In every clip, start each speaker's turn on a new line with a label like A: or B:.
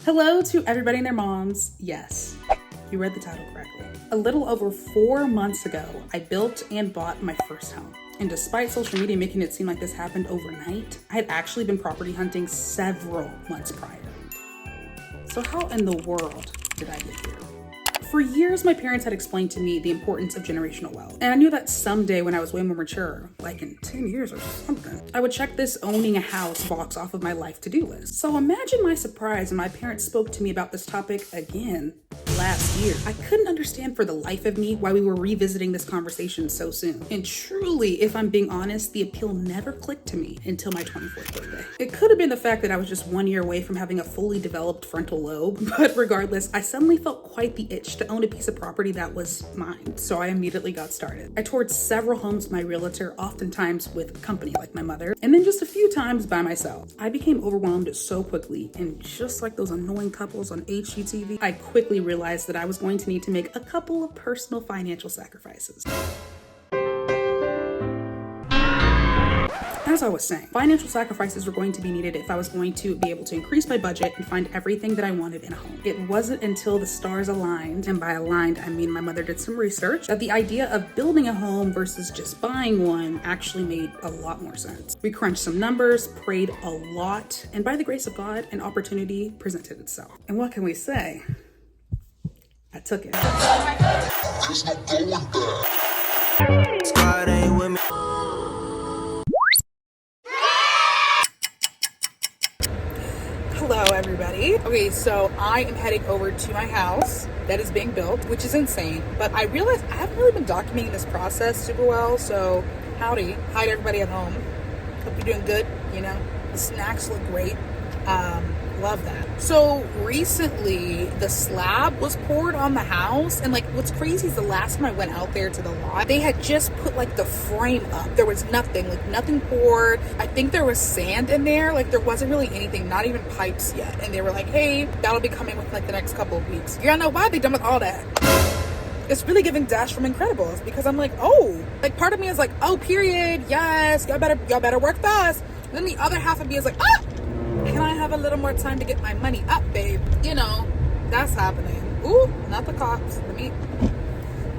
A: Hello to everybody and their moms. Yes, you read the title correctly. A little over 4 months ago, I built and bought my first home. And despite social media making it seem like this happened overnight, I had actually been property hunting several months prior. So how in the world did I get here? For years, my parents had explained to me the importance of generational wealth. And I knew that someday when I was way more mature, like in 10 years or something, I would check this owning a house box off of my life to-do list. So imagine my surprise when my parents spoke to me about this topic again last year. I couldn't understand for the life of me why we were revisiting this conversation so soon. And truly, if I'm being honest, the appeal never clicked to me until my 24th birthday. It could have been the fact that I was just 1 year away from having a fully developed frontal lobe, but regardless, I suddenly felt quite the itch to own a piece of property that was mine. So I immediately got started. I toured several homes with my realtor, oftentimes with company like my mother, and then just a few times by myself. I became overwhelmed so quickly, and just like those annoying couples on HGTV, I quickly realized that I was going to need to make a couple of personal financial sacrifices. As I was saying, financial sacrifices were going to be needed if I was going to be able to increase my budget and find everything that I wanted in a home. It wasn't until the stars aligned, and by aligned, I mean my mother did some research, that the idea of building a home versus just buying one actually made a lot more sense. We crunched some numbers, prayed a lot, and by the grace of God, an opportunity presented itself. And what can we say? I took it.
B: Squad ain't with me.
A: Hello everybody. Okay, so I am heading over to my house that is being built, which is insane, but I realized I haven't really been documenting this process super well, so howdy. Hi to everybody at home. Hope you're doing good, you know. The snacks look great. Love that. So recently the slab was poured on the house, and like what's crazy is the last time I went out there to the lot, they had just put like the frame up. There was nothing poured. I think there was sand in there. Like there wasn't really anything, not even pipes yet. And they were like, hey, that'll be coming with like the next couple of weeks. You gotta know why they done with all that. It's really giving Dash from Incredibles, because I'm like, oh, like part of me is like, oh, period, yes, y'all better work fast. And then the other half of me is like, ah, can I have a little more time to get my money up, babe? You know, that's happening. Ooh, not the cops. Let me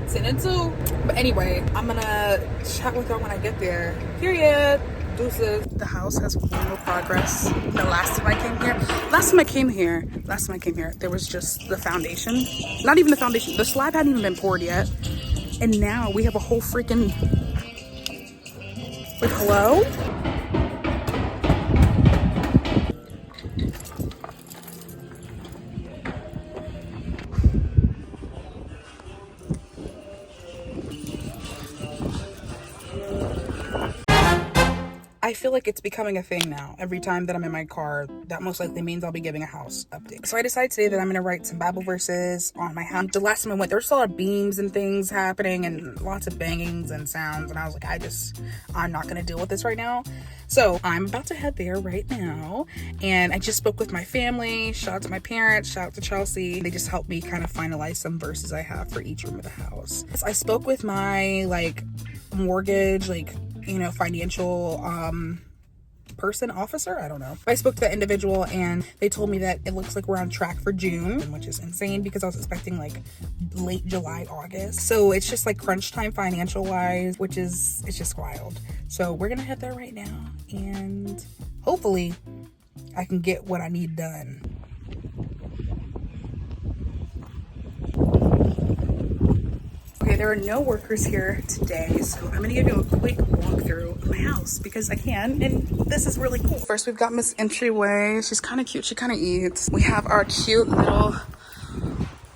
A: 10 and 2. But anyway, I'm gonna chat with her when I get there. Period. Deuces. The house has no progress. The last time I came here, there was just the foundation. Not even the foundation. The slab hadn't even been poured yet. And now we have a whole freaking, like, hello? I feel like it's becoming a thing now. Every time that I'm in my car, that most likely means I'll be giving a house update. So I decided today that I'm gonna write some Bible verses on my house. The last time I went, there was a lot of beams and things happening and lots of bangings and sounds. And I was like, I'm not gonna deal with this right now. So I'm about to head there right now. And I just spoke with my family. Shout out to my parents, shout out to Chelsea. They just helped me kind of finalize some verses I have for each room of the house. So I spoke with my mortgage, financial officer, I don't know. I spoke to that individual and they told me that it looks like we're on track for June, which is insane because I was expecting late July, August. So it's just crunch time financial wise, it's just wild. So we're gonna head there right now and hopefully I can get what I need done. Okay, there are no workers here today, so I'm gonna give you a quick walkthrough of my house because I can, and this is really cool. First, we've got Miss Entryway. She's kind of cute. She kind of eats. We have our cute little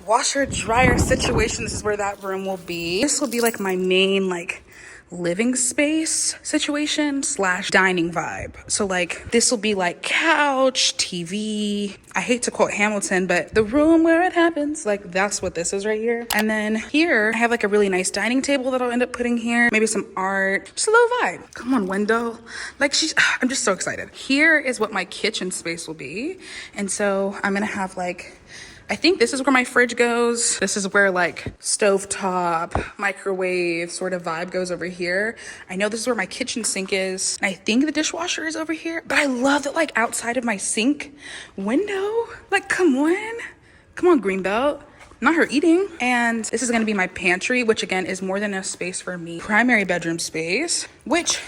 A: washer dryer situation. This is where that room will be. This will be my main living space situation / dining vibe. So this will be couch, TV. I hate to quote Hamilton, but the room where it happens, that's what this is right here. And then here I have a really nice dining table that I'll end up putting here. Maybe some art, just a little vibe. Come on, window. I'm just so excited. Here is what my kitchen space will be. And so I'm gonna have I think this is where my fridge goes. This is where like stovetop, microwave sort of vibe goes over here. I know this is where my kitchen sink is. And I think the dishwasher is over here. But I love that like outside of my sink window. Like, come on. Come on, Greenbelt. Not her eating. And this is gonna be my pantry, which again is more than enough space for me. Primary bedroom space, which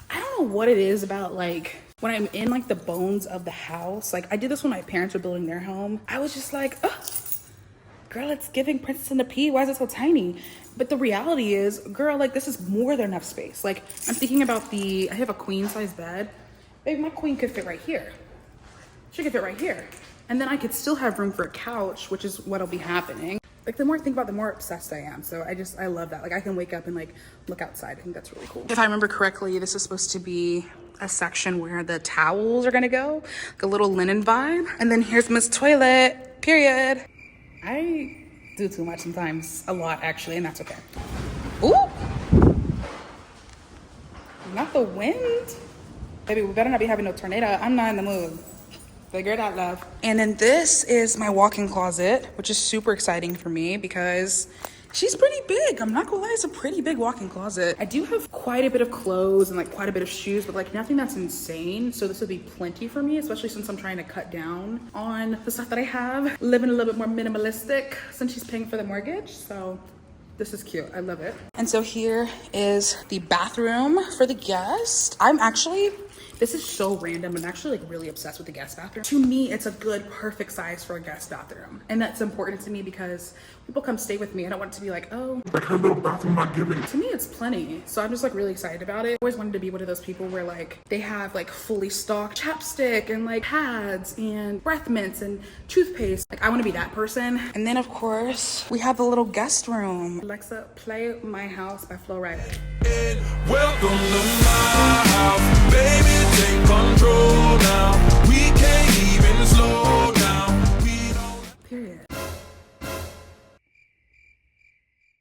A: I don't know what it is about like when I'm in like the bones of the house. Like I did this when my parents were building their home. I was just like, oh, girl, it's giving Princess and the Pea. Why is it so tiny? But the reality is, girl, like this is more than enough space. Like I'm thinking about I have a queen size bed. Baby, my queen could fit right here. She could fit right here. And then I could still have room for a couch, which is what'll be happening. Like the more I think about it, the more obsessed I am. So I love that. Like I can wake up and like look outside. I think that's really cool. If I remember correctly, this is supposed to be a section where the towels are gonna go, like a little linen vibe. And then here's Miss Toilet, period. I do too much sometimes, a lot actually, and that's okay. Ooh, not the wind. Baby, we better not be having no tornado. I'm not in the mood. Figure it out, love. And then this is my walk-in closet, which is super exciting for me because she's pretty big. I'm not gonna lie, it's a pretty big walk-in closet. I do have quite a bit of clothes and like quite a bit of shoes, but like nothing that's insane. So this would be plenty for me, especially since I'm trying to cut down on the stuff that I have. Living a little bit more minimalistic since she's paying for the mortgage. So this is cute, I love it. And so here is the bathroom for the guest. This is so random. I'm actually like really obsessed with the guest bathroom. To me, it's a good, perfect size for a guest bathroom. And that's important to me because people come stay with me. I don't want it to be like, oh, like her little bathroom not giving. To me, it's plenty. So I'm just like really excited about it. I always wanted to be one of those people where like they have like fully stocked chapstick and like pads and breath mints and toothpaste. Like I want to be that person. And then of course, we have the little guest room. Alexa, play My House by Flo Rida.
B: Welcome to my house, baby. Take control now. We can't even slow down. We don't.
A: Period.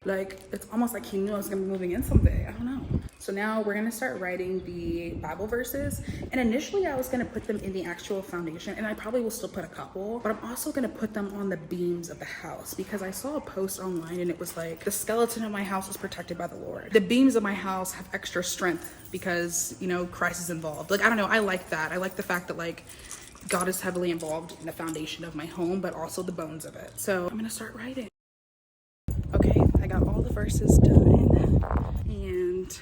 A: Like it's almost like he knew I was gonna be moving in someday. I don't know. So now we're gonna start writing the Bible verses. And initially I was gonna put them in the actual foundation, and I probably will still put a couple, but I'm also gonna put them on the beams of the house because I saw a post online and it was like, the skeleton of my house is protected by the Lord. The beams of my house have extra strength because, you know, Christ is involved. Like, I don't know, I like that. I like the fact that like God is heavily involved in the foundation of my home, but also the bones of it. So I'm gonna start writing. Okay, I got all the verses done, and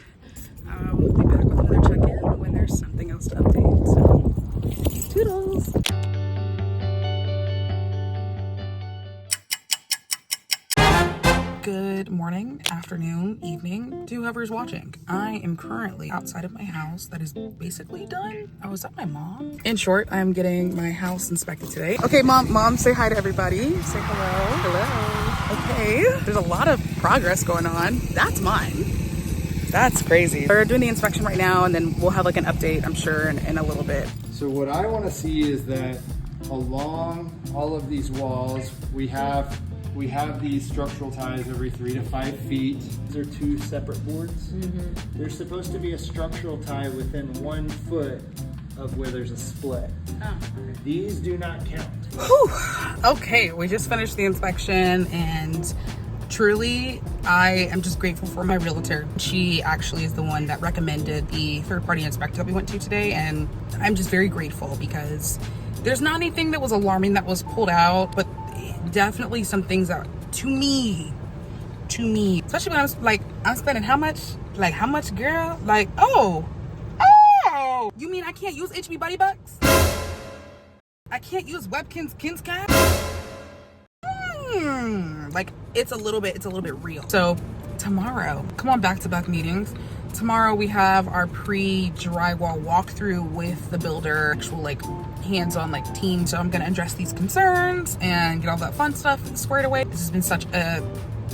A: we'll be back with another check-in when there's something else to update. So, toodles! Good morning, afternoon, evening to whoever's watching. I am currently outside of my house that is basically done. Oh, is that my mom? In short, I'm getting my house inspected today. Okay, mom, say hi to everybody. Say hello. Hello. Okay, there's a lot of progress going on. That's mine. That's crazy. We're doing the inspection right now, and then we'll have like an update, I'm sure, in a little bit.
C: So what I want to see is that along all of these walls, we have these structural ties every 3 to 5 feet. These are 2 separate boards. Mm-hmm. There's supposed to be a structural tie within 1 foot of where there's a split. Oh, okay. These do not count.
A: Whew. Okay, we just finished the inspection, and truly, I am just grateful for my realtor. She actually is the one that recommended the third-party inspector that we went to today, and I'm just very grateful because there's not anything that was alarming that was pulled out, but definitely some things that to me, especially when I was like, I'm spending how much, girl? Like, oh, you mean I can't use HB Buddy Bucks? I can't use Webkinz Kinscap? Like it's a little bit real. So tomorrow, come on, back-to-back meetings. Tomorrow we have our pre-drywall walkthrough with the builder, actual like hands-on like team. So I'm gonna address these concerns and get all that fun stuff squared away. This has been such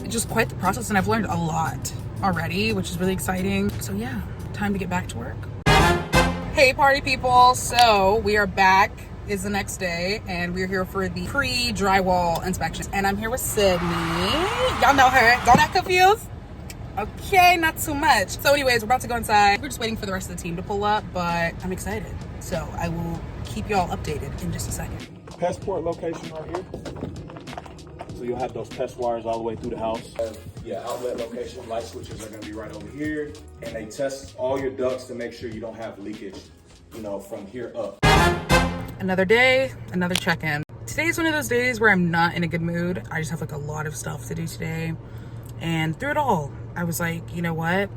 A: just quite the process, and I've learned a lot already, which is really exciting. So yeah, time to get back to work. Hey party people, so we are back. Is the next day, and we're here for the pre-drywall inspection, and I'm here with Sydney. Y'all know her, don't act confused. Okay, not too much. So anyways, we're about to go inside. We're just waiting for the rest of the team to pull up, but I'm excited, so I will keep y'all updated in just a second.
D: Passport location right here. So you'll have those test wires all the way through the house. Yeah, outlet location, light switches are gonna be right over here. And they test all your ducts to make sure you don't have leakage, you know, from here up.
A: Another day, another check-in. Today's one of those days where I'm not in a good mood. I just have like a lot of stuff to do today. And through it all, I was like, you know what?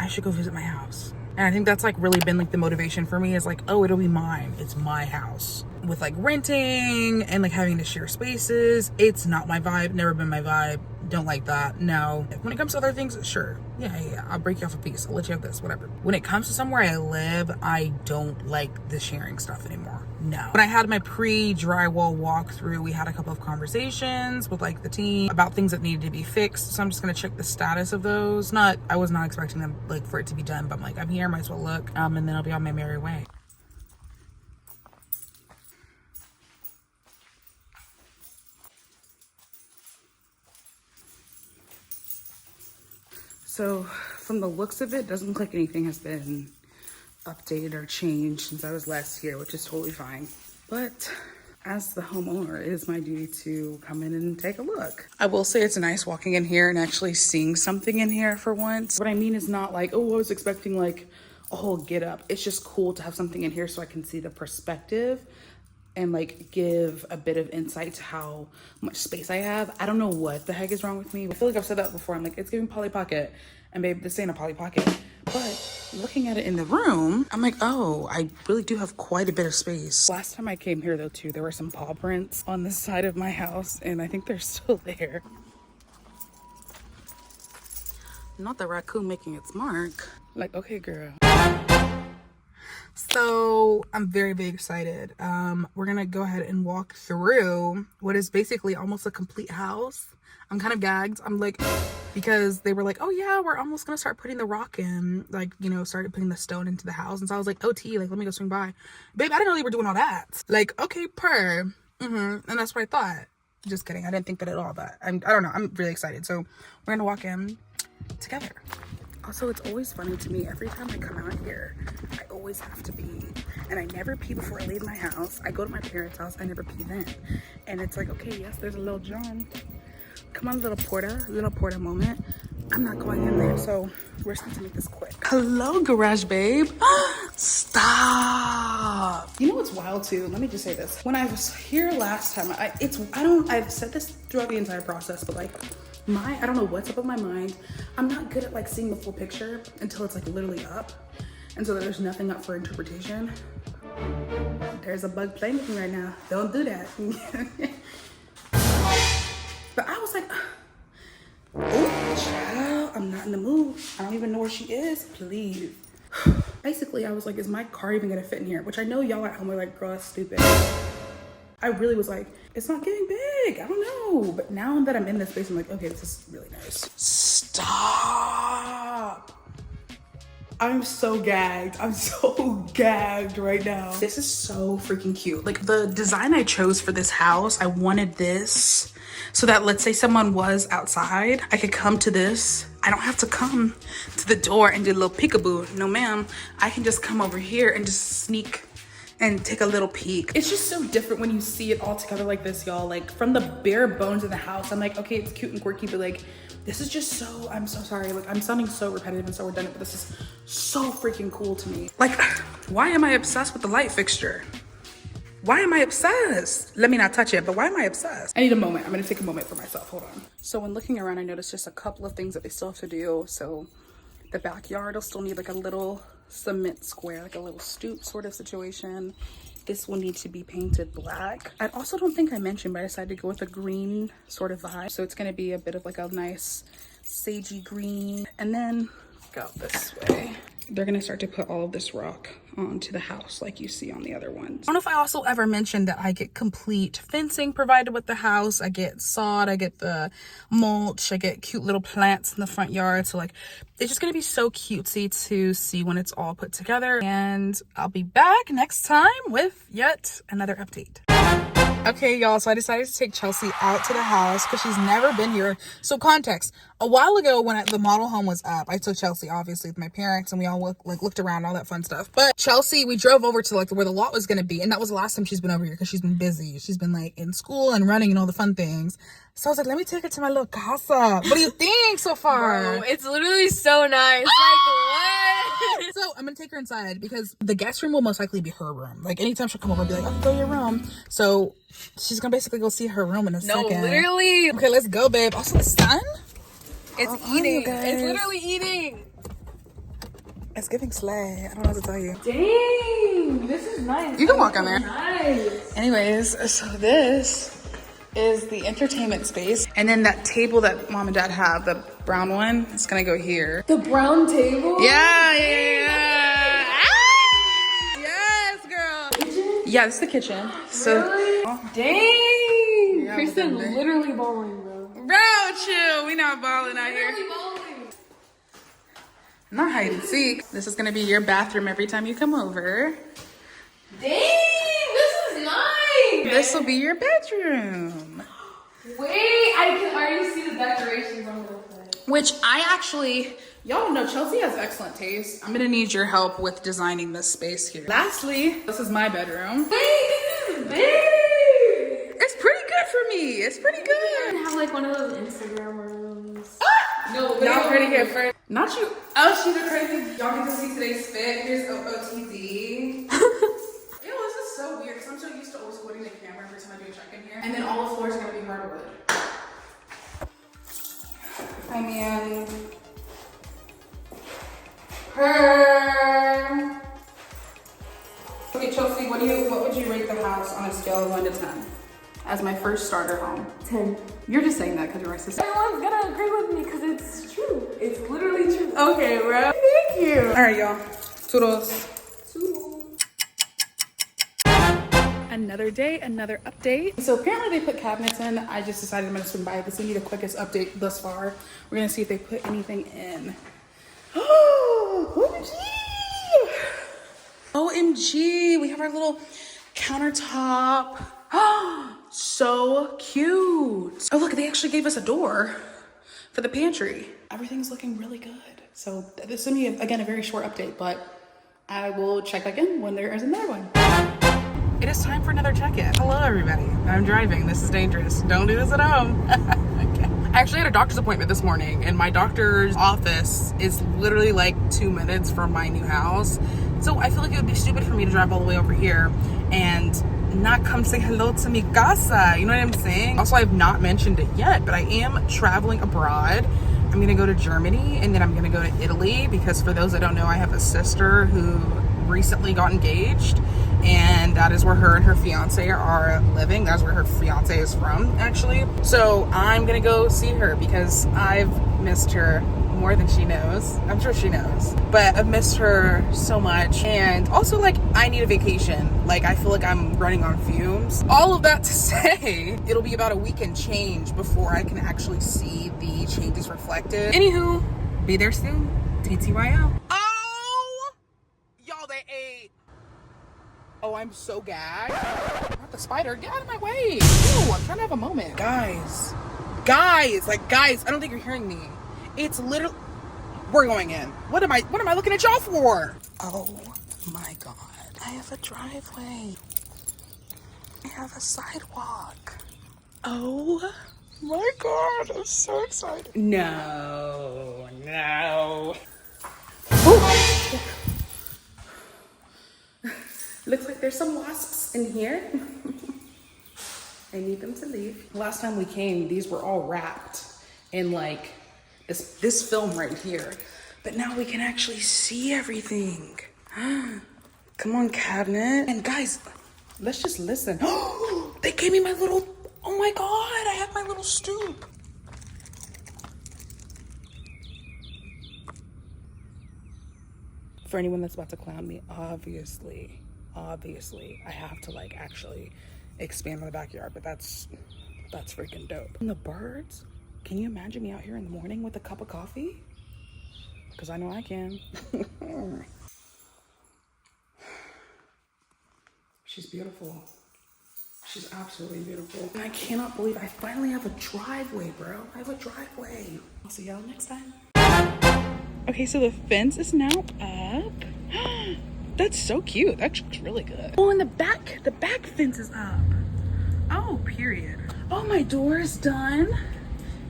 A: I should go visit my house. And I think that's like really been like the motivation for me is like, oh, it'll be mine. It's my house. With like renting and like having to share spaces, it's not my vibe, never been my vibe. Don't like that. No. When it comes to other things, sure. Yeah. I'll break you off a piece. I'll let you have this, whatever. When it comes to somewhere I live, I don't like the sharing stuff anymore. No. When I had my pre-drywall walkthrough, we had a couple of conversations with like the team about things that needed to be fixed. So I'm just gonna check the status of those. I was not expecting them like for it to be done, but I'm like, I'm here, might as well look. And then I'll be on my merry way. So from the looks of it, doesn't look like anything has been updated or changed since I was last here, which is totally fine. But as the homeowner, it is my duty to come in and take a look. I will say it's nice walking in here and actually seeing something in here for once. What I mean is not like, oh, I was expecting like a whole get up. It's just cool to have something in here so I can see the perspective and like give a bit of insight to how much space I have. I don't know what the heck is wrong with me. I feel like I've said that before. I'm like, it's giving Polly Pocket. And babe, this ain't a Polly Pocket. But looking at it in the room, I'm like, oh, I really do have quite a bit of space. Last time I came here though too, there were some paw prints on the side of my house and I think they're still there. Not the raccoon making its mark. Like, okay, girl. So I'm very, very excited. We're gonna go ahead and walk through what is basically almost a complete house. I'm kind of gagged. I'm like, because they were like, oh yeah, we're almost gonna start putting the rock in, like, you know, started putting the stone into the house. And so I was like, OT, like, let me go swing by. Babe, I didn't know they were doing all that. Like, okay, and that's what I thought. Just kidding. I didn't think that at all, but I don't know. I'm really excited. So we're gonna walk in together. Also, it's always funny to me, every time I come out here, I always have to pee. And I never pee before I leave my house. I go to my parents' house, I never pee then. And it's like, okay, yes, there's a little John. Come on, little porta moment. I'm not going in there, so we're just going to make this quick. Hello, garage babe. Stop. You know what's wild too? Let me just say this. When I was here last time, I've said this throughout the entire process, but like, I don't know what's up with my mind. I'm not good at like seeing the full picture until it's like literally up. And so there's nothing up for interpretation. There's a bug playing with me right now. Don't do that. But I was like, oh, child, I'm not in the mood. I don't even know where she is, please. Basically, I was like, is my car even gonna fit in here? Which I know y'all at home are like, girl, that's stupid. I really was like, it's not getting big. I don't know. But now that I'm in this space, I'm like, okay, this is really nice. Stop. I'm so gagged. I'm so gagged right now. This is so freaking cute. Like the design I chose for this house, I wanted this so that let's say someone was outside, I could come to this. I don't have to come to the door and do a little peekaboo. No, ma'am. I can just come over here and just sneak and take a little peek. It's just so different when you see it all together like this, y'all. Like from the bare bones of the house, I'm like, okay, it's cute and quirky, but like, this is just so, I'm so sorry. Like I'm sounding so repetitive and so redundant, but this is so freaking cool to me. Like, why am I obsessed with the light fixture? Why am I obsessed? Let me not touch it, but why am I obsessed? I need a moment. I'm gonna take a moment for myself, hold on. So when looking around, I noticed just a couple of things that they still have to do. So the backyard will still need like a little cement square, like a little stoop sort of situation. This will need to be painted black. I also don't think I mentioned, but I decided to go with a green sort of vibe. So it's gonna be a bit of like a nice sagey green. And then go this way. They're gonna start to put all of this rock onto the house like you see on the other ones. I don't know if I also ever mentioned that I get complete fencing provided with the house. I get sod, I get the mulch, I get cute little plants in the front yard. So like, it's just gonna be so cutesy to see when it's all put together. And I'll be back next time with yet another update. Okay, y'all, so I decided to take Chelsea out to the house because she's never been here. So context, a while ago when the model home was up, I took Chelsea obviously with my parents and we all looked around, all that fun stuff. But Chelsea, we drove over to like where the lot was going to be, and that was the last time she's been over here because she's been busy. She's been like in school and running and all the fun things. So I was like, let me take her to my little casa. What do you think so far?
E: Bro, it's literally so nice. Like, what?
A: So I'm gonna take her inside because the guest room will most likely be her room. Like anytime she'll come over, I'll be like, I can go to your room. So she's gonna basically go see her room in a second.
E: No, literally.
A: Okay, let's go, babe. Also, the sun.
E: It's eating. It's literally eating.
A: It's giving slay. I don't know what to tell you.
E: Dang, this is nice.
A: You can walk on there.
E: Nice.
A: Anyways, so this is the entertainment space, and then that table that mom and dad have, the brown one, it's gonna go here.
E: The brown table?
A: Yeah. Ah! Yes, girl.
E: Kitchen?
A: Yeah, this is the kitchen. So,
E: Really? Dang.
A: Yeah,
E: Kristen
A: we're done.
E: literally balling, bro.
A: bro, chill. We not balling out here.
E: Literally balling.
A: Not hide and seek. This is gonna be your bathroom every time you come over.
E: Dang, this is nice.
A: This will be your bedroom.
E: Wait, I can already see the decorations on the outside.
A: Which I actually, y'all know Chelsea has excellent taste. I'm gonna need your help with designing this space here. Lastly, this is my bedroom.
E: Wait, this is big.
A: It's pretty good for me. It's pretty
E: I
A: good.
E: have like one of those Instagram rooms.
A: No, y'all heard it here first. Not you. Oh, she's a crazy. Y'all get to see today's fit. Here's OOTD. Ew, this is so weird because I'm so used to always holding the camera every time I do a check-in here. And then all the floors are gonna be hardwood. I mean, her. Okay, Chelsea, what would you rate the house on a scale of 1 to 10 as my first starter home?
E: 10.
A: You're just saying that because you're my sister.
E: Everyone's gonna agree with me because it's true. It's literally true.
A: Okay, bro. Thank you. All right, y'all. Toodles. Another day, another update. So apparently they put cabinets in. I just decided I'm gonna swing by because they need the quickest update thus far. We're gonna see if they put anything in. OMG! OMG! We have our little countertop. So cute. Oh look, they actually gave us a door for the pantry. Everything's looking really good. So this is gonna be, again, a very short update, but I will check back in when there is another one. It is time for another check-in. Hello, everybody. I'm driving. This is dangerous. Don't do this at home. Okay. I actually had a doctor's appointment this morning, and my doctor's office is literally like 2 minutes from my new house. So I feel like it would be stupid for me to drive all the way over here and not come say hello to mi casa. You know what I'm saying? Also, I've not mentioned it yet, but I am traveling abroad. I'm gonna go to Germany, and then I'm gonna go to Italy, because for those that don't know, I have a sister who recently got engaged, and that is where her and her fiance are living. That's where her fiance is from, actually. So I'm gonna go see her because I've missed her more than she knows. I'm sure she knows, but I've missed her so much. And also, like, I need a vacation. Like, I feel like I'm running on fumes. All of that to say, it'll be about a week and change before I can actually see the changes reflected. Anywho, be there soon. TTYL. Oh, y'all, they ate. Oh, I'm so gagged. Not the spider. Get out of my way. Ew, I'm trying to have a moment. Guys, I don't think you're hearing me. It's literally, we're going in. What am I looking at y'all for? Oh my God. I have a driveway. I have a sidewalk. Oh my God, I'm so excited. No. Ooh. Looks like there's some wasps in here. I need them to leave. Last time we came, these were all wrapped in like this film right here. But now we can actually see everything. Come on, cabinet. And guys, let's just listen. They gave me my little, oh my God, I have my little stoop. For anyone that's about to clown me, obviously, I have to like actually expand my backyard, but that's freaking dope. And the birds, can you imagine me out here in the morning with a cup of coffee? Because I know I can. She's beautiful. She's absolutely beautiful. And I cannot believe I finally have a driveway, bro. I have a driveway. I'll see y'all next time. Okay, so the fence is now up. That's so cute. That looks really good. Oh, and the back fence is up. Oh, period. Oh, my door is done.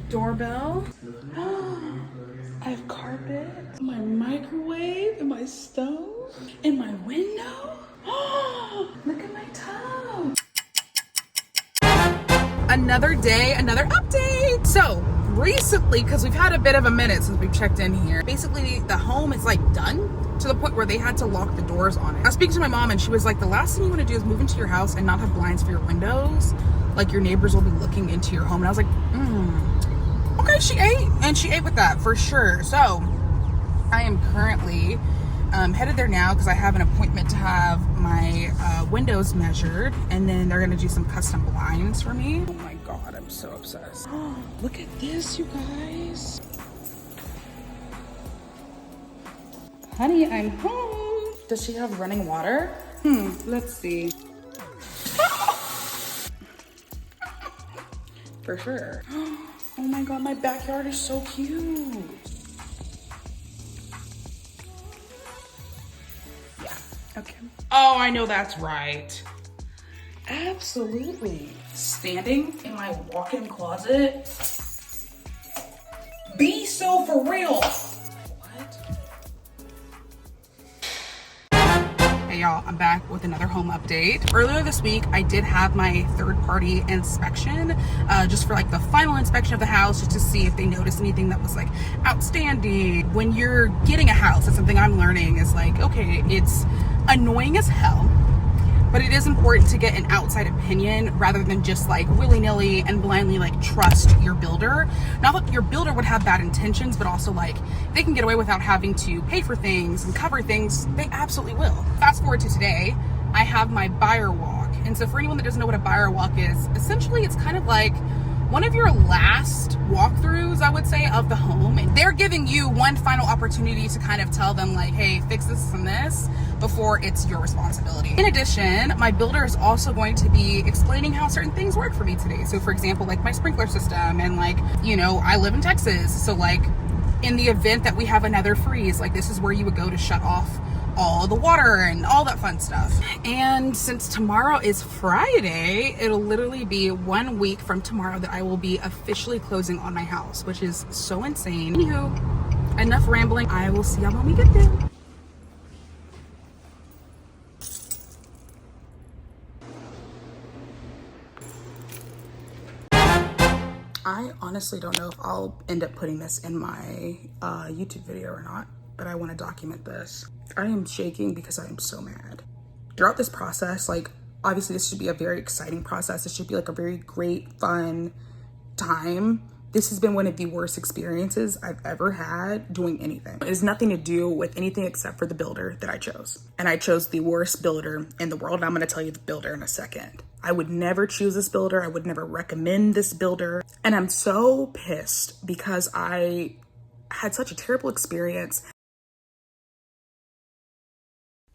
A: Doorbell. I have carpet, my microwave, and my stove, and my window. Oh, look at my tub. Another day, another update. So recently, because we've had a bit of a minute since we've checked in here, basically the home is like done to the point where they had to lock the doors on it. I was speaking to my mom and she was like, the last thing you want to do is move into your house and not have blinds for your windows. Like your neighbors will be looking into your home. And I was like, okay, she ate with that for sure. So I am currently headed there now because I have an appointment to have my windows measured, and then they're gonna do some custom blinds for me. Oh my God, I'm so obsessed. Oh, look at this, you guys. Honey, I'm home. Does she have running water? Let's see. For sure. Oh my God, my backyard is so cute. Yeah, okay. Oh, I know that's right. Absolutely. Standing in my walk-in closet. Be so for real. Hey y'all, I'm back with another home update. Earlier this week, I did have my third-party inspection, just for like the final inspection of the house, just to see if they noticed anything that was like outstanding. When you're getting a house, that's something I'm learning is like, okay, it's annoying as hell, but it is important to get an outside opinion rather than just like willy-nilly and blindly like trust your builder. Not that your builder would have bad intentions, but also like they can get away without having to pay for things and cover things. They absolutely will. Fast forward to today, I have my buyer walk. And so for anyone that doesn't know what a buyer walk is, essentially it's kind of like one of your last walkthroughs, I would say, of the home. And they're giving you one final opportunity to kind of tell them like, hey, fix this and this before it's your responsibility. In addition, my builder is also going to be explaining how certain things work for me today. So for example, like my sprinkler system and like, you know, I live in Texas. So like in the event that we have another freeze, like this is where you would go to shut off all the water and all that fun stuff. And since tomorrow is Friday, it'll literally be 1 week from tomorrow that I will be officially closing on my house, which is so insane. Anywho, enough rambling. I will see y'all when we get there. I honestly don't know if I'll end up putting this in my YouTube video or not, but I want to document this. I am shaking because I am so mad. Throughout this process, like obviously this should be a very exciting process. It should be like a very great, fun time. This has been one of the worst experiences I've ever had doing anything. It has nothing to do with anything except for the builder that I chose. And I chose the worst builder in the world. And I'm gonna tell you the builder in a second. I would never choose this builder. I would never recommend this builder. And I'm so pissed because I had such a terrible experience.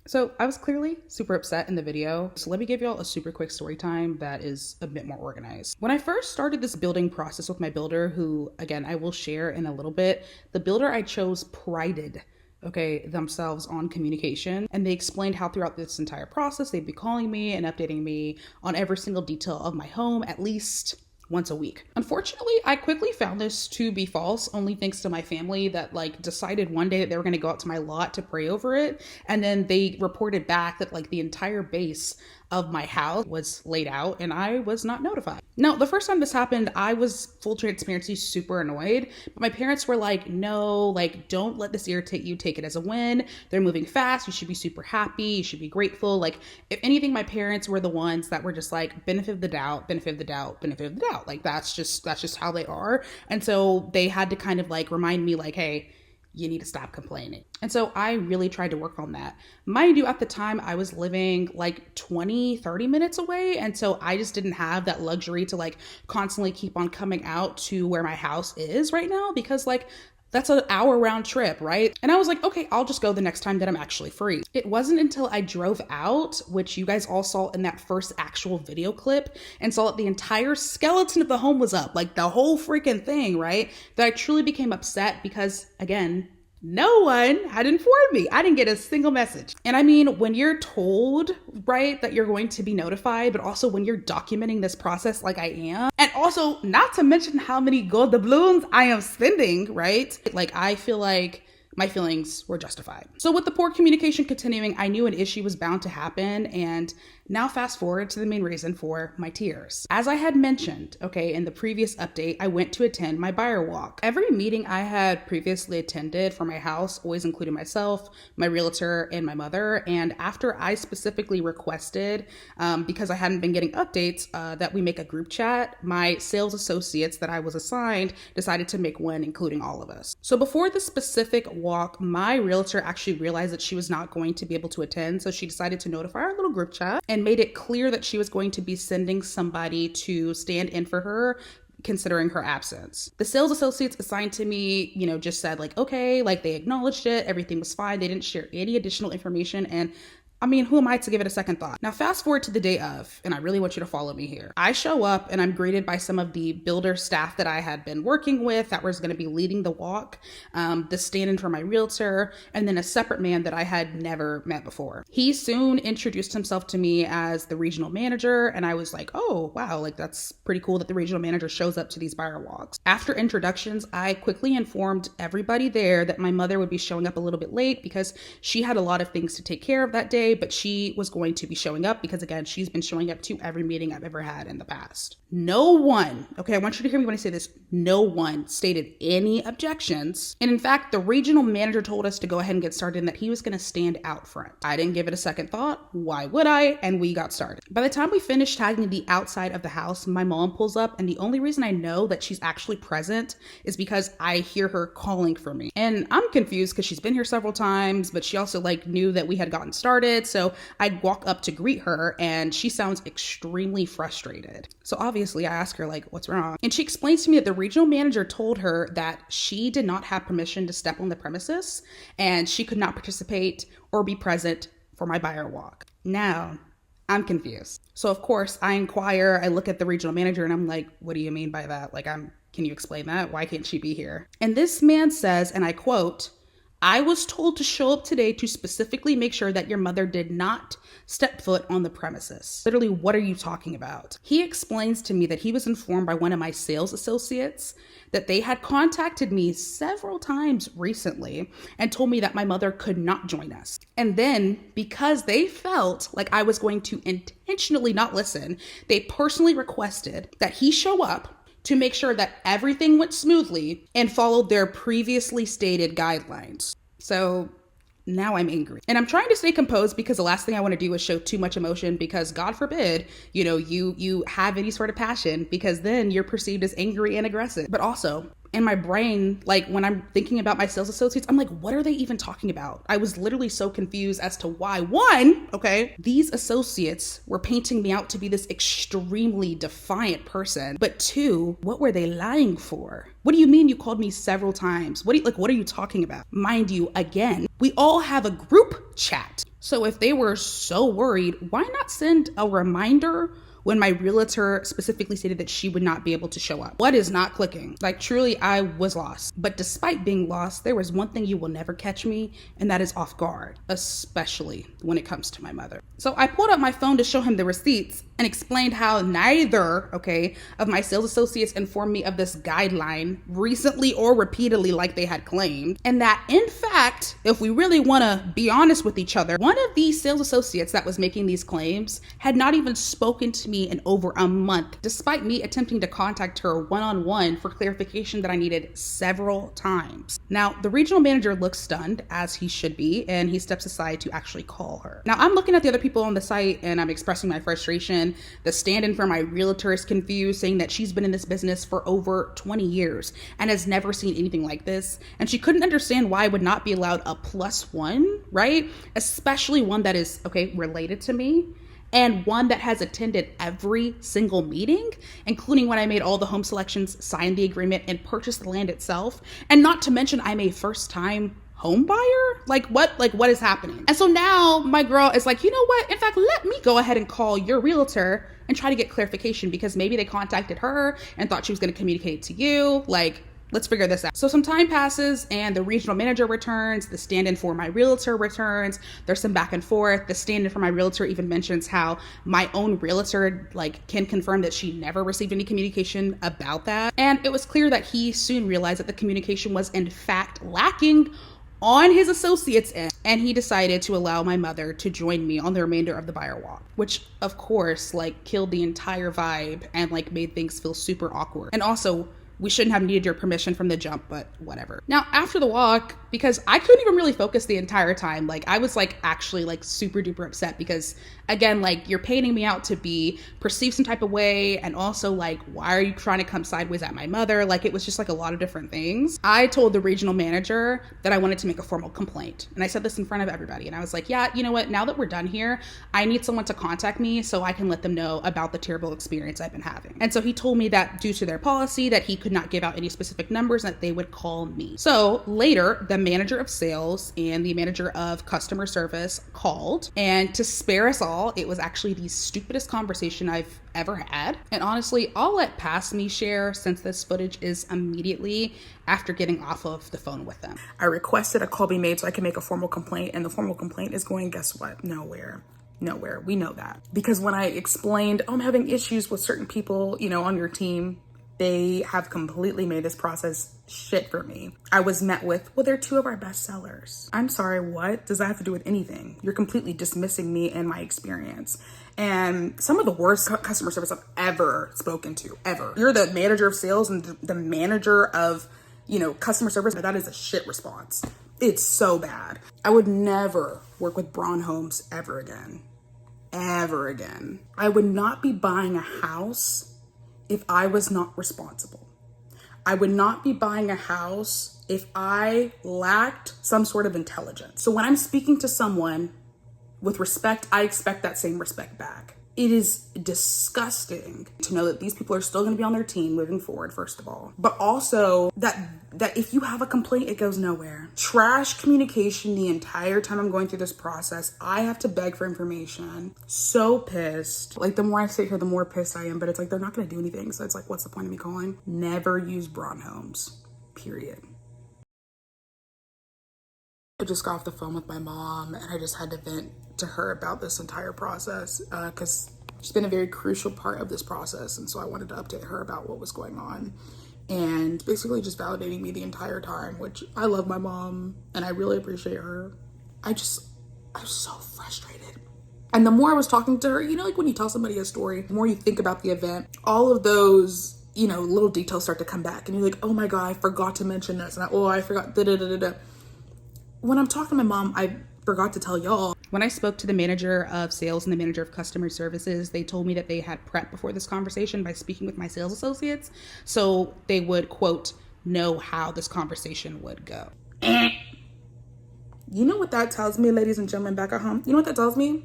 A: So I was clearly super upset in the video. So let me give y'all a super quick story time that is a bit more organized. When I first started this building process with my builder, who again, I will share in a little bit, the builder I chose prided themselves on communication. And they explained how throughout this entire process, they'd be calling me and updating me on every single detail of my home, at least once a week. Unfortunately, I quickly found this to be false, only thanks to my family that like decided one day that they were going to go out to my lot to pray over it. And then they reported back that like the entire base of my house was laid out and I was not notified. Now, the first time this happened, I was full transparency super annoyed, but my parents were like, no, like don't let this irritate you. Take it as a win. They're moving fast. You should be super happy. You should be grateful. Like if anything, my parents were the ones that were just like benefit of the doubt, benefit of the doubt, benefit of the doubt. Like that's just how they are. And so they had to kind of like remind me like, hey, you need to stop complaining. And so I really tried to work on that. Mind you, at the time I was living like 20-30 minutes away. And so I just didn't have that luxury to like constantly keep on coming out to where my house is right now, because like That's an hour round trip, right? And I was like, okay, I'll just go the next time that I'm actually free. It wasn't until I drove out, which you guys all saw in that first actual video clip, and saw that the entire skeleton of the home was up, like the whole freaking thing, right? That I truly became upset because, again, no one had informed me. I didn't get a single message. And I mean, when you're told, right, that you're going to be notified, but also when you're documenting this process like I am, and also not to mention how many gold doubloons I am spending, right? Like, I feel like my feelings were justified. So with the poor communication continuing, I knew an issue was bound to happen, and now fast forward to the main reason for my tears. As I had mentioned, okay, in the previous update, I went to attend my buyer walk. Every meeting I had previously attended for my house always included myself, my realtor, and my mother. And after I specifically requested, because I hadn't been getting updates, that we make a group chat, my sales associates that I was assigned decided to make one, including all of us. So before the specific walk, my realtor actually realized that she was not going to be able to attend. So she decided to notify our little group chat and made it clear that she was going to be sending somebody to stand in for her, considering her absence. The sales associates assigned to me, just said like, okay, like they acknowledged it, everything was fine. They didn't share any additional information. And I mean, who am I to give it a second thought? Now, fast forward to the day of, and I really want you to follow me here. I show up and I'm greeted by some of the builder staff that I had been working with that was going to be leading the walk, the stand-in for my realtor, and then a separate man that I had never met before. He soon introduced himself to me as the regional manager, and I was like, oh, wow, like that's pretty cool that the regional manager shows up to these buyer walks. After introductions, I quickly informed everybody there that my mother would be showing up a little bit late because she had a lot of things to take care of that day, but she was going to be showing up because, again, she's been showing up to every meeting I've ever had in the past. No one, okay, I want you to hear me when I say this, no one stated any objections. And in fact, the regional manager told us to go ahead and get started and that he was going to stand out front. I didn't give it a second thought. Why would I? And we got started. By the time we finished tagging the outside of the house, my mom pulls up, and the only reason I know that she's actually present is because I hear her calling for me. And I'm confused because she's been here several times, but she also knew that we had gotten started. So I'd walk up to greet her, and she sounds extremely frustrated. So obviously I ask her what's wrong? And she explains to me that the regional manager told her that she did not have permission to step on the premises and she could not participate or be present for my buyer walk. Now, I'm confused. So of course I inquire, I look at the regional manager and I'm like, what do you mean by that? Can you explain that? Why can't she be here? And this man says, and I quote, "I was told to show up today to specifically make sure that your mother did not step foot on the premises." Literally, what are you talking about? He explains to me that he was informed by one of my sales associates that they had contacted me several times recently and told me that my mother could not join us. And then, because they felt like I was going to intentionally not listen, they personally requested that he show up to make sure that everything went smoothly and followed their previously stated guidelines. So now I'm angry. And I'm trying to stay composed because the last thing I want to do is show too much emotion, because God forbid, you have any sort of passion, because then you're perceived as angry and aggressive. But also, in my brain, when I'm thinking about my sales associates, I'm like, what are they even talking about? I was literally so confused as to why, one, okay, these associates were painting me out to be this extremely defiant person, but two, what were they lying for? What do you mean you called me several times? What are you talking about? Mind you, again, we all have a group chat. So if they were so worried, why not send a reminder when my realtor specifically stated that she would not be able to show up? What is not clicking? Truly, I was lost. But despite being lost, there was one thing you will never catch me, and that is off guard, especially when it comes to my mother. So I pulled up my phone to show him the receipts and explained how neither, of my sales associates informed me of this guideline recently or repeatedly like they had claimed. And that, in fact, if we really want to be honest with each other, one of these sales associates that was making these claims had not even spoken to me in over a month, despite me attempting to contact her one-on-one for clarification that I needed several times. Now, the regional manager looks stunned, as he should be, and he steps aside to actually call her. Now, I'm looking at the other people on the site and I'm expressing my frustration. The stand-in for my realtor is confused, saying that she's been in this business for over 20 years and has never seen anything like this. And she couldn't understand why I would not be allowed a +1, right? Especially one that is, related to me. and one that has attended every single meeting, including when I made all the home selections, signed the agreement, and purchased the land itself. And not to mention, I'm a first-time home buyer. Like what is happening? And so now my girl is like, you know what? In fact, let me go ahead and call your realtor and try to get clarification, because maybe they contacted her and thought she was going to communicate to you. Like, let's figure this out. So some time passes and the regional manager returns, the stand-in for my realtor returns. There's some back and forth. The stand-in for my realtor even mentions how my own realtor can confirm that she never received any communication about that. And it was clear that he soon realized that the communication was in fact lacking on his associates' end, and he decided to allow my mother to join me on the remainder of the buyer walk, which of course killed the entire vibe and made things feel super awkward. And also, we shouldn't have needed your permission from the jump, but whatever. Now, after the walk, because I couldn't even really focus the entire time, I was actually super duper upset, because again, you're painting me out to be perceived some type of way, and also why are you trying to come sideways at my mother? It was just a lot of different things. I told the regional manager that I wanted to make a formal complaint, and I said this in front of everybody, and I was like, yeah, you know what, now that we're done here, I need someone to contact me so I can let them know about the terrible experience I've been having. And so he told me that due to their policy that he could not give out any specific numbers, that they would call me. So later, the manager of sales and the manager of customer service called, and to spare us all, it was actually the stupidest conversation I've ever had. And honestly, I'll let past me share, since this footage is immediately after getting off of the phone with them. I requested a call be made so I can make a formal complaint, and the formal complaint is going, guess what? Nowhere. We know that. Because when I explained, I'm having issues with certain people, on your team, they have completely made this process shit for me. I was met with, well, they're two of our best sellers. I'm sorry, what does that have to do with anything? You're completely dismissing me and my experience. And some of the worst customer service I've ever spoken to, ever. You're the manager of sales and the manager of, customer service. That is a shit response. It's so bad. I would never work with Braun Homes ever again. Ever again. I would not be buying a house if I was not responsible. I would not be buying a house if I lacked some sort of intelligence. So when I'm speaking to someone with respect, I expect that same respect back. It is disgusting to know that these people are still going to be on their team moving forward, first of all, but also that if you have a complaint, it goes nowhere. Trash communication the entire time I'm going through this process. I have to beg for information. So pissed. The more I sit here, the more pissed I am, but it's they're not going to do anything. So it's what's the point of me calling? Never use Braun Homes, period. I just got off the phone with my mom, and I just had to vent to her about this entire process, because she's been a very crucial part of this process, and so I wanted to update her about what was going on, and basically just validating me the entire time, which I love my mom and I really appreciate her. I was so frustrated. And the more I was talking to her, when you tell somebody a story, the more you think about the event, all of those little details start to come back, and you're like, oh my god, I forgot to mention this, and I forgot da-da-da-da-da. When I'm talking to my mom, I forgot to tell y'all. When I spoke to the manager of sales and the manager of customer services, they told me that they had prepped before this conversation by speaking with my sales associates, so they would, quote, know how this conversation would go. You know what that tells me, ladies and gentlemen back at home? You know what that tells me?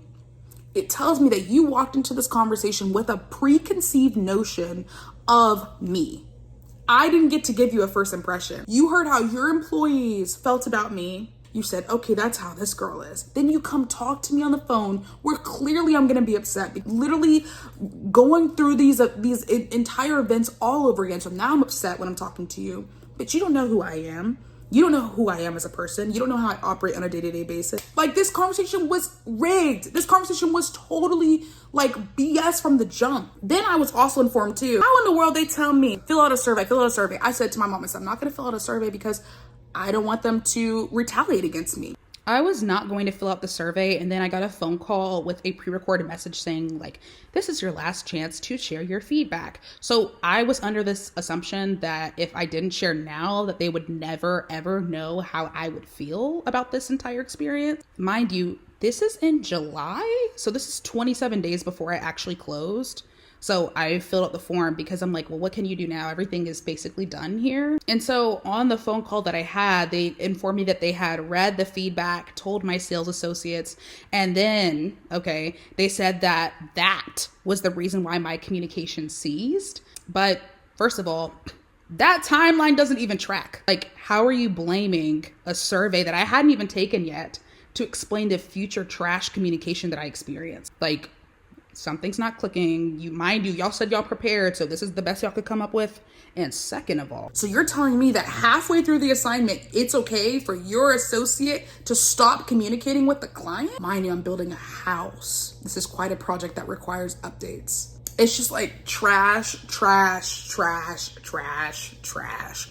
A: It tells me that you walked into this conversation with a preconceived notion of me. I didn't get to give you a first impression. You heard how your employees felt about me. You said, okay, that's how this girl is. Then you come talk to me on the phone where clearly I'm going to be upset. Literally going through these entire events all over again. So now I'm upset when I'm talking to you, but you don't know who I am. You don't know who I am as a person. You don't know how I operate on a day-to-day basis. This conversation was rigged. This conversation was totally BS from the jump. Then I was also informed too. How in the world they tell me, fill out a survey. I said to my mom, I said, I'm not going to fill out a survey because I don't want them to retaliate against me. I was not going to fill out the survey, and then I got a phone call with a pre-recorded message saying this is your last chance to share your feedback. So I was under this assumption that if I didn't share now, that they would never ever know how I would feel about this entire experience. Mind you, this is in July, so this is 27 days before I actually closed. So I filled out the form because I'm like, well, what can you do now? Everything is basically done here. And so on the phone call that I had, they informed me that they had read the feedback, told my sales associates, and then, okay, they said that that was the reason why my communication ceased. But first of all, that timeline doesn't even track. Like, how are you blaming a survey that I hadn't even taken yet to explain the future trash communication that I experienced? Like, something's not clicking. Mind you, y'all said y'all prepared, so this is the best y'all could come up with. And second of all, so you're telling me that halfway through the assignment, it's okay for your associate to stop communicating with the client? Mind you, I'm building a house. This is quite a project that requires updates. It's just like trash, trash, trash, trash, trash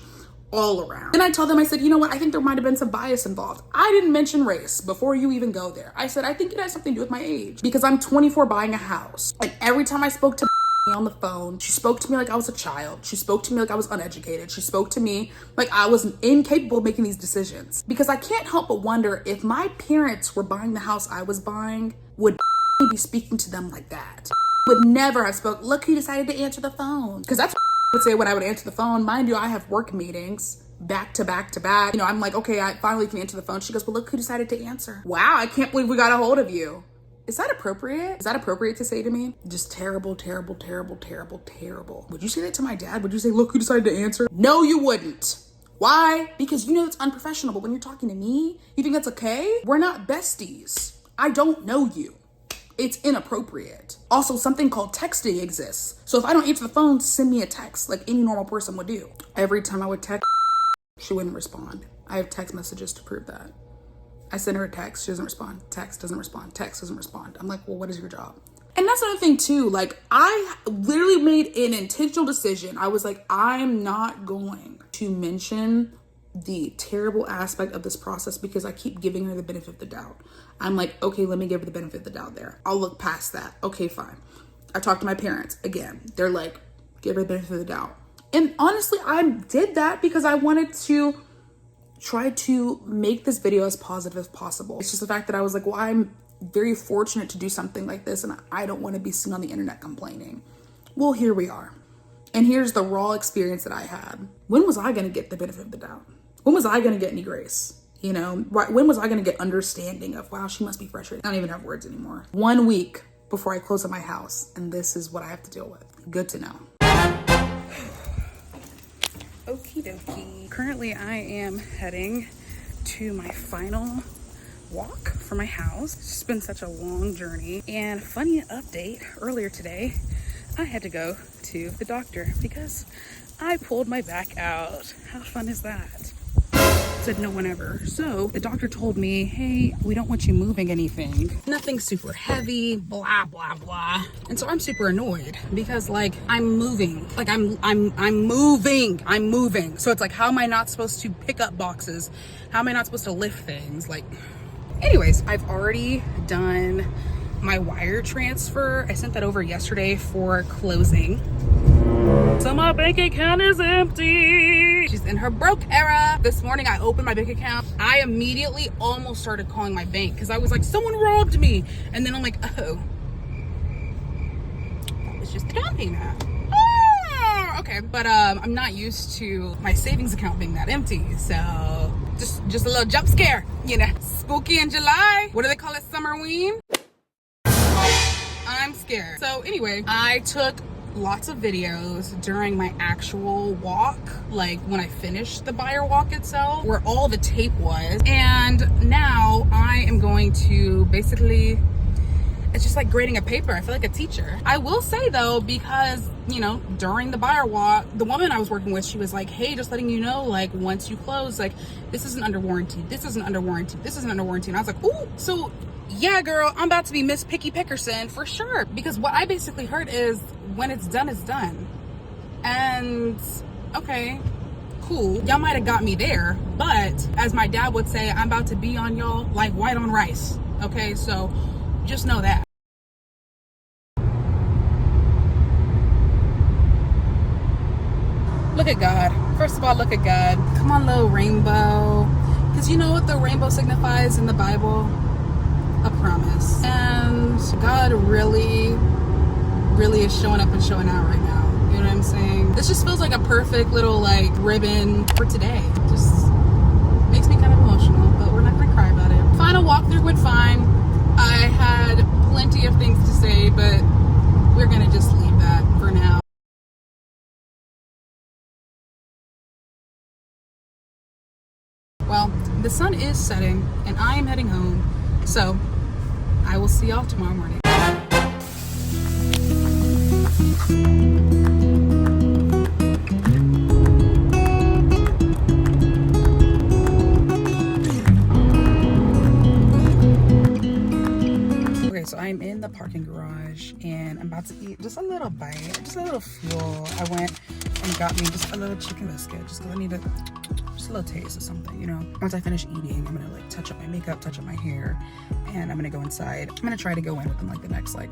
A: all around. Then I told them, I said, you know what? I think there might have been some bias involved. I didn't mention race before you even go there. I said, I think it has something to do with my age because I'm 24 buying a house. And every time I spoke to on the phone, she spoke to me like I was a child. She spoke to me like I was uneducated. She spoke to me like I was incapable of making these decisions. Because I can't help but wonder if my parents were buying the house I was buying, would be speaking to them like that. Would never have spoke, look who decided to answer the phone. Because that's what I would say when I would answer the phone. Mind you, I have work meetings back to back to back. You know, I'm like, okay, I finally can answer the phone. She goes, well, look who decided to answer. Wow, I can't believe we got a hold of you. Is that appropriate? Is that appropriate to say to me? Just terrible, terrible, terrible, terrible, terrible. Would you say that to my dad? Would you say, look who decided to answer? No, you wouldn't. Why? Because you know it's unprofessional, but when you're talking to me, you think that's okay? We're not besties. I don't know you. It's inappropriate. Also, something called texting exists. So if I don't answer the phone, send me a text like any normal person would do. Every time I would text, she wouldn't respond. I have text messages to prove that. I send her a text, she doesn't respond. Text doesn't respond. Text doesn't respond. I'm like, well, what is your job? And that's another thing too. Like, I literally made an intentional decision. I was like, I'm not going to mention the terrible aspect of this process because I keep giving her the benefit of the doubt. I'm like, okay, let me give her the benefit of the doubt there. I'll look past that. Okay, fine. I talked to my parents again. They're like, give her the benefit of the doubt. And honestly, I did that because I wanted to try to make this video as positive as possible. It's just the fact that I was like, well, I'm very fortunate to do something like this and I don't want to be seen on the internet complaining. Well, here we are. And here's the raw experience that I had. When was I going to get the benefit of the doubt? When was I going to get any grace? You know, when was I going to get understanding of, wow, she must be frustrated. I don't even have words anymore. 1 week before I close up my house, and this is what I have to deal with. Good to know. Okie dokie. Currently, I am heading to my final walk for my house. It's just been such a long journey. And funny update, earlier today, I had to go to the doctor because I pulled my back out. How fun is that? Said no one ever. So the doctor told me, hey, we don't want you moving anything. Nothing super heavy, blah, blah, blah. And so I'm super annoyed because like I'm moving. Like I'm moving. So it's like, how am I not supposed to pick up boxes? How am I not supposed to lift things? Like, anyways, I've already done my wire transfer. I sent that over yesterday for closing. So my bank account is empty. She's in her broke era. This morning I opened my bank account. I immediately almost started calling my bank because I was like, someone robbed me. And then I'm like, oh, that was just a down payment. Oh, okay. But I'm not used to my savings account being that empty. So just a little jump scare, you know. Spooky in July. What do they call it? Summerween? I'm scared. So anyway, I took lots of videos during my actual walk, like when I finished the buyer walk itself, where all the tape was. And now I am going to basically, it's just like grading a paper. I feel like a teacher. I will say though, because, you know, during the buyer walk, the woman I was working with, she was like, hey, just letting you know, like once you close, like this isn't under warranty. This isn't under warranty. This isn't under warranty. And I was like, ooh, so yeah, girl, I'm about to be Miss Picky Pickerson for sure. Because what I basically heard is when it's done, it's done. And okay, cool. Y'all might have got me there, but as my dad would say, I'm about to be on y'all like white on rice. Okay, so just know that. Look at God. First of all, look at God. Come on, little rainbow. Because you know what the rainbow signifies in the Bible? A promise. And God really really is showing up and showing out right now. You know what I'm saying? This just feels like a perfect little like ribbon for today. Just makes me kind of emotional, but we're not gonna cry about it. Final walkthrough went fine. I had plenty of things to say, but we're gonna just leave that for now. Well, the sun is setting and I am heading home, so I will see y'all tomorrow morning. Okay, so I'm in the parking garage and I'm about to eat just a little bite, just a little fuel. I went and got me just a little chicken biscuit just because I need just a little taste of something, you know. Once I finish eating, I'm gonna like touch up my makeup, touch up my hair, and I'm gonna go inside. I'm gonna try to go in within like the next like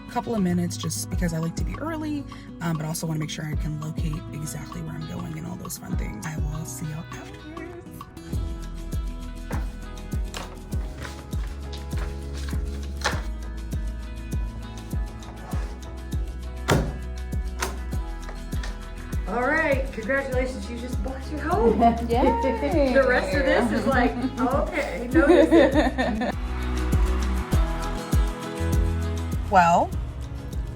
A: couple of minutes just because I like to be early, but also want to make sure I can locate exactly where I'm going and all those fun things. I will see y'all afterwards.
F: All right, congratulations, you just bought your home.
A: Yay.
F: The rest of this is like, okay, notice it.
A: Well,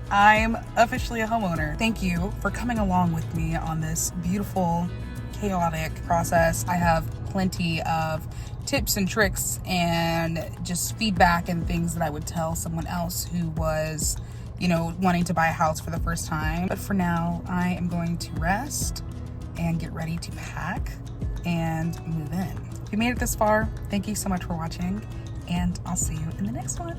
A: I'm officially a homeowner. Thank you for coming along with me on this beautiful, chaotic process. I have plenty of tips and tricks and just feedback and things that I would tell someone else who was, you know, wanting to buy a house for the first time. But for now, I am going to rest and get ready to pack and move in. If you made it this far, thank you so much for watching, and I'll see you in the next one.